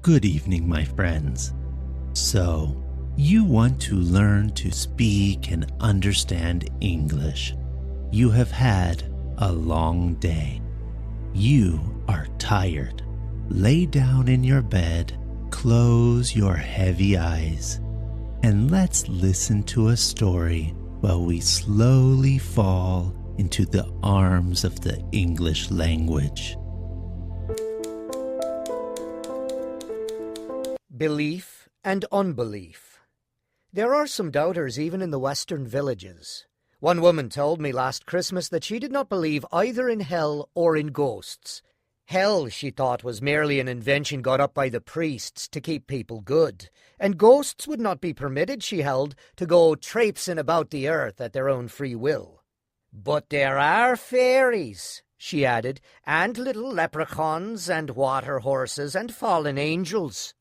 Good evening, my friends. So, you want to learn to speak and understand English. You have had a long day. You are tired. Lay down in your bed, close your heavy eyes, and let's listen to a story while we slowly fall into the arms of the English language. Belief and unbelief. There are some doubters even in the Western villages. One woman told me last Christmas that she did not believe either in hell or in ghosts. Hell, she thought, was merely an invention got up by the priests to keep people good, and ghosts would not be permitted, she held, to go traipsing about the earth at their own free will. But there are fairies, she added, and little leprechauns and water horses and fallen angels.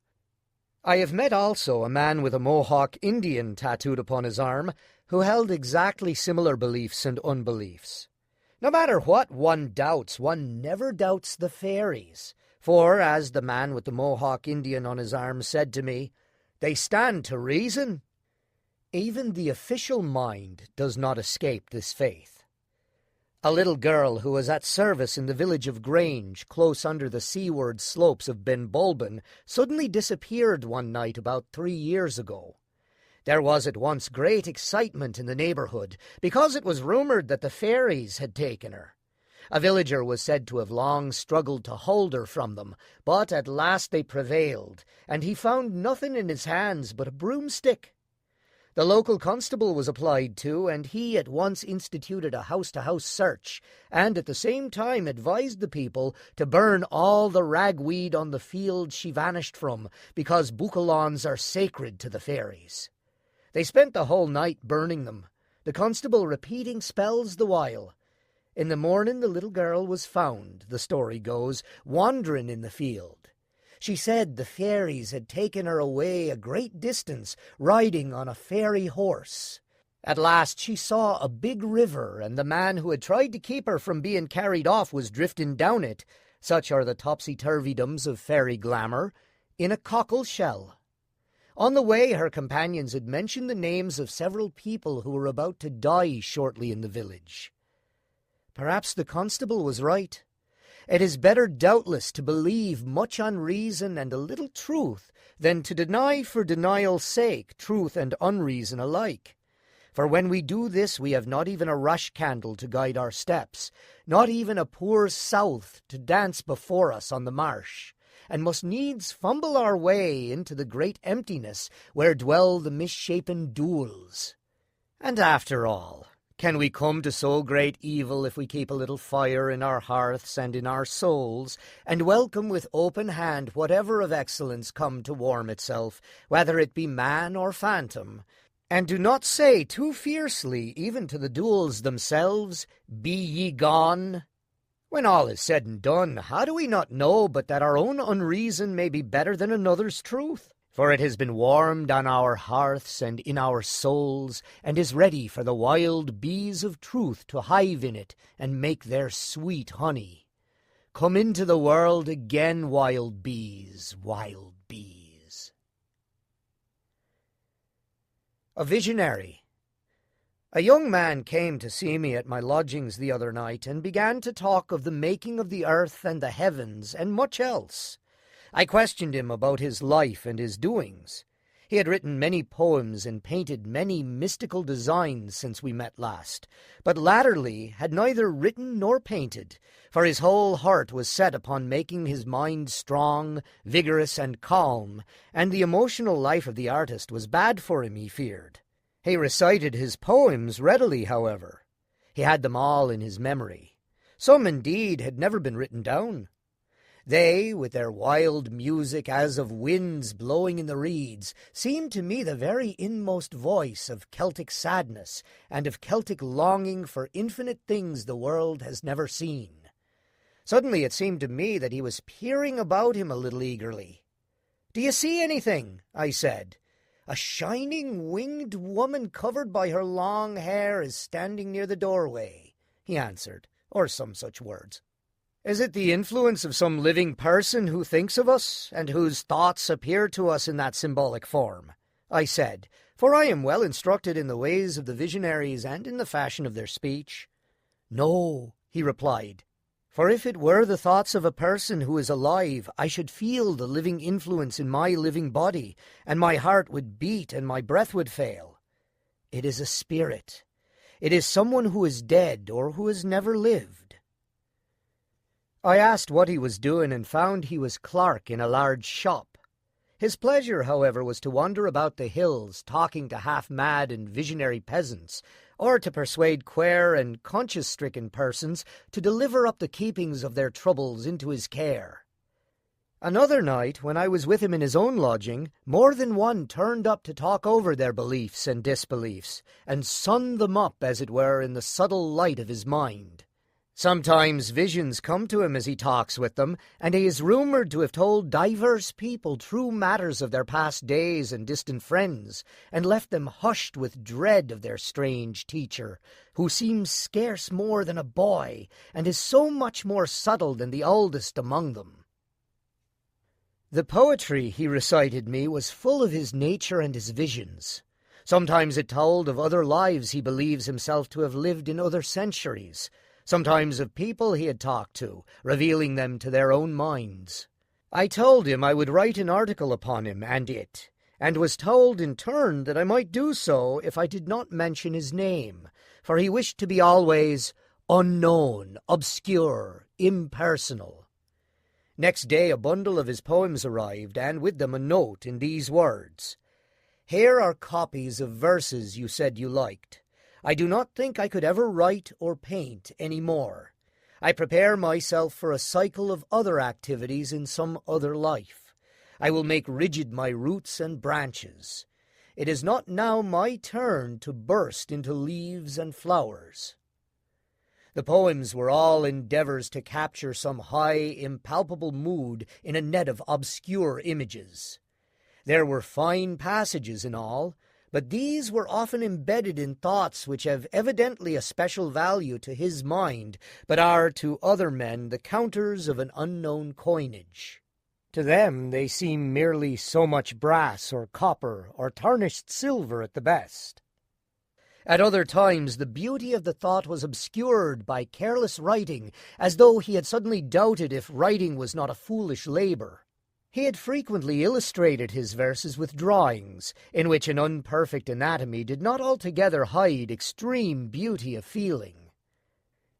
I have met also a man with a Mohawk Indian tattooed upon his arm who held exactly similar beliefs and unbeliefs. No matter what one doubts, one never doubts the fairies, for, as the man with the Mohawk Indian on his arm said to me, they stand to reason. Even the official mind does not escape this faith. A little girl who was at service in the village of Grange, close under the seaward slopes of Benbulben, suddenly disappeared one night about 3 years ago. There was at once great excitement in the neighbourhood, because it was rumoured that the fairies had taken her. A villager was said to have long struggled to hold her from them, but at last they prevailed, and he found nothing in his hands but a broomstick. The local constable was applied to, and he at once instituted a house-to-house search, and at the same time advised the people to burn all the ragweed on the field she vanished from, because boucalons are sacred to the fairies. They spent the whole night burning them, the constable repeating spells the while. In the morning the little girl was found, the story goes, wandering in the field. She said the fairies had taken her away a great distance, riding on a fairy horse. At last she saw a big river, and the man who had tried to keep her from being carried off was drifting down it, such are the topsy-turvydoms of fairy glamour, in a cockle shell. On the way her companions had mentioned the names of several people who were about to die shortly in the village. Perhaps the constable was right. It is better, doubtless, to believe much unreason and a little truth than to deny for denial's sake truth and unreason alike. For when we do this, we have not even a rush candle to guide our steps, not even a poor south to dance before us on the marsh, and must needs fumble our way into the great emptiness where dwell the misshapen duels. And after all, can we come to so great evil if we keep a little fire in our hearths and in our souls, and welcome with open hand whatever of excellence come to warm itself, whether it be man or phantom, and do not say too fiercely, even to the duels themselves, "Be ye gone"? When all is said and done, how do we not know but that our own unreason may be better than another's truth? For it has been warmed on our hearths and in our souls, and is ready for the wild bees of truth to hive in it and make their sweet honey. Come into the world again, wild bees, wild bees. A visionary. A young man came to see me at my lodgings the other night, and began to talk of the making of the earth and the heavens, and much else. I questioned him about his life and his doings. He had written many poems and painted many mystical designs since we met last, but latterly had neither written nor painted, for his whole heart was set upon making his mind strong, vigorous, and calm, and the emotional life of the artist was bad for him, he feared. He recited his poems readily, however. He had them all in his memory. Some, indeed, had never been written down. They, with their wild music as of winds blowing in the reeds, seemed to me the very inmost voice of Celtic sadness and of Celtic longing for infinite things the world has never seen. Suddenly it seemed to me that he was peering about him a little eagerly. "Do you see anything?" I said. "A shining winged woman covered by her long hair is standing near the doorway," he answered, or some such words. Is it the influence of some living person who thinks of us, and whose thoughts appear to us in that symbolic form? I said, for I am well instructed in the ways of the visionaries and in the fashion of their speech. No, he replied, for if it were the thoughts of a person who is alive, I should feel the living influence in my living body, and my heart would beat and my breath would fail. It is a spirit. It is someone who is dead or who has never lived. I asked what he was doing and found he was clerk in a large shop. His pleasure, however, was to wander about the hills, talking to half-mad and visionary peasants, or to persuade queer and conscience-stricken persons to deliver up the keepings of their troubles into his care. Another night, when I was with him in his own lodging, more than one turned up to talk over their beliefs and disbeliefs, and sun them up, as it were, in the subtle light of his mind. Sometimes visions come to him as he talks with them, and he is rumoured to have told divers people true matters of their past days and distant friends, and left them hushed with dread of their strange teacher, who seems scarce more than a boy, and is so much more subtle than the oldest among them. The poetry he recited me was full of his nature and his visions. Sometimes it told of other lives he believes himself to have lived in other centuries, sometimes of people he had talked to, revealing them to their own minds. I told him I would write an article upon him and it, and was told in turn that I might do so if I did not mention his name, for he wished to be always unknown, obscure, impersonal. Next day a bundle of his poems arrived, and with them a note in these words: "Here are copies of verses you said you liked. I do not think I could ever write or paint any more. I prepare myself for a cycle of other activities in some other life. I will make rigid my roots and branches. It is not now my turn to burst into leaves and flowers." The poems were all endeavours to capture some high, impalpable mood in a net of obscure images. There were fine passages in all, but these were often embedded in thoughts which have evidently a special value to his mind, but are to other men the counters of an unknown coinage. To them they seem merely so much brass or copper or tarnished silver at the best. At other times the beauty of the thought was obscured by careless writing, as though he had suddenly doubted if writing was not a foolish labour. He had frequently illustrated his verses with drawings, in which an unperfect anatomy did not altogether hide extreme beauty of feeling.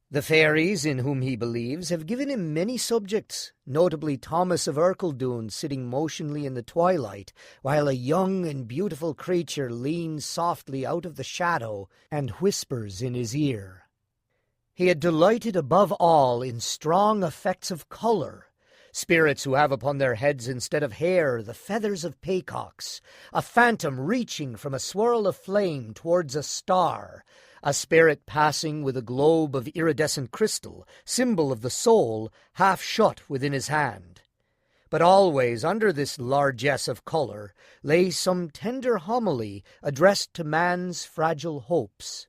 The fairies, in whom he believes, have given him many subjects, notably Thomas of Ercildoune sitting motionly in the twilight, while a young and beautiful creature leans softly out of the shadow and whispers in his ear. He had delighted above all in strong effects of colour, spirits who have upon their heads instead of hair the feathers of peacocks, a phantom reaching from a swirl of flame towards a star, a spirit passing with a globe of iridescent crystal, symbol of the soul, half shut within his hand. But always under this largesse of colour lay some tender homily addressed to man's fragile hopes.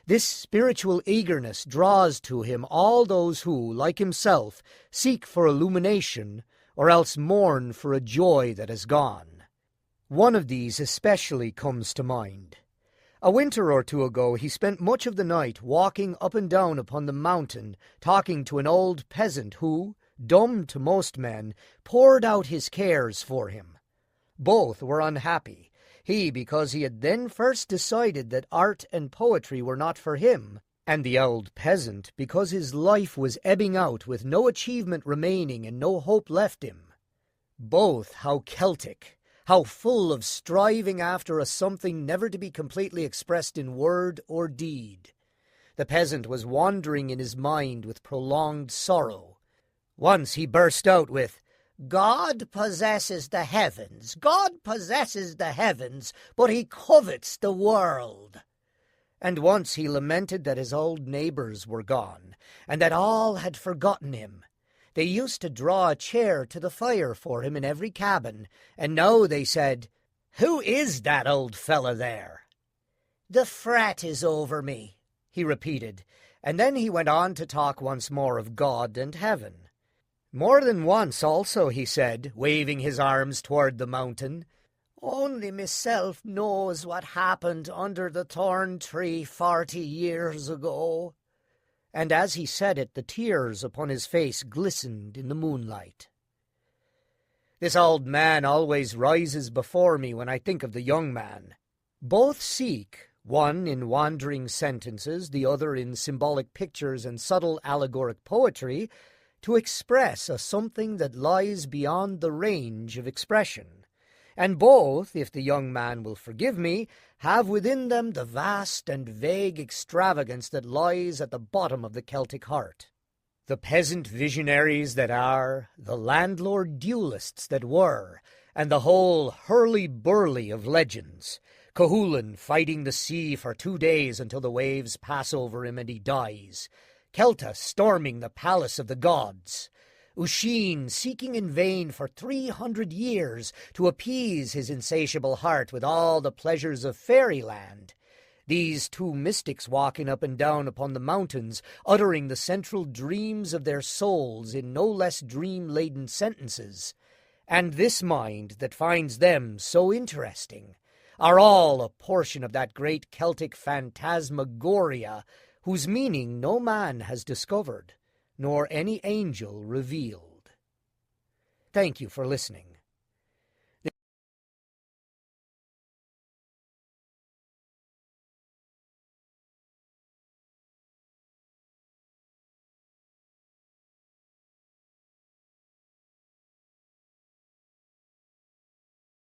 This spiritual eagerness draws to him all those who, like himself, seek for illumination, or else mourn for a joy that has gone. One of these especially comes to mind. A winter or two ago he spent much of the night walking up and down upon the mountain, talking to an old peasant who, dumb to most men, poured out his cares for him. Both were unhappy. He, because he had then first decided that art and poetry were not for him, and the old peasant, because his life was ebbing out with no achievement remaining and no hope left him. Both how Celtic, how full of striving after a something never to be completely expressed in word or deed. The peasant was wandering in his mind with prolonged sorrow. Once he burst out with, "God possesses the heavens, God possesses the heavens, but he covets the world." And once he lamented that his old neighbours were gone, and that all had forgotten him. They used to draw a chair to the fire for him in every cabin, and now they said, "Who is that old fellow there?" "The fret is over me," he repeated, And then he went on to talk once more of God and heaven. More than once also he said, waving his arms toward the mountain, "Only myself knows what happened under the thorn tree 40 years ago." And as he said it, the tears upon his face glistened in the moonlight. This old man always rises before me when I think of the young man. Both seek, one in wandering sentences, the other in symbolic pictures and subtle allegoric poetry, to express a something that lies beyond the range of expression. And both, if the young man will forgive me, have within them the vast and vague extravagance that lies at the bottom of the Celtic heart. The peasant visionaries that are, the landlord duelists that were, and the whole hurly-burly of legends. Cuchulainn fighting the sea for 2 days until the waves pass over him and he dies. Celta storming the palace of the gods. Usheen seeking in vain for 300 years to appease his insatiable heart with all the pleasures of fairyland. These two mystics walking up and down upon the mountains, uttering the central dreams of their souls in no less dream-laden sentences. And this mind that finds them so interesting are all a portion of that great Celtic phantasmagoria whose meaning no man has discovered, nor any angel revealed. Thank you for listening.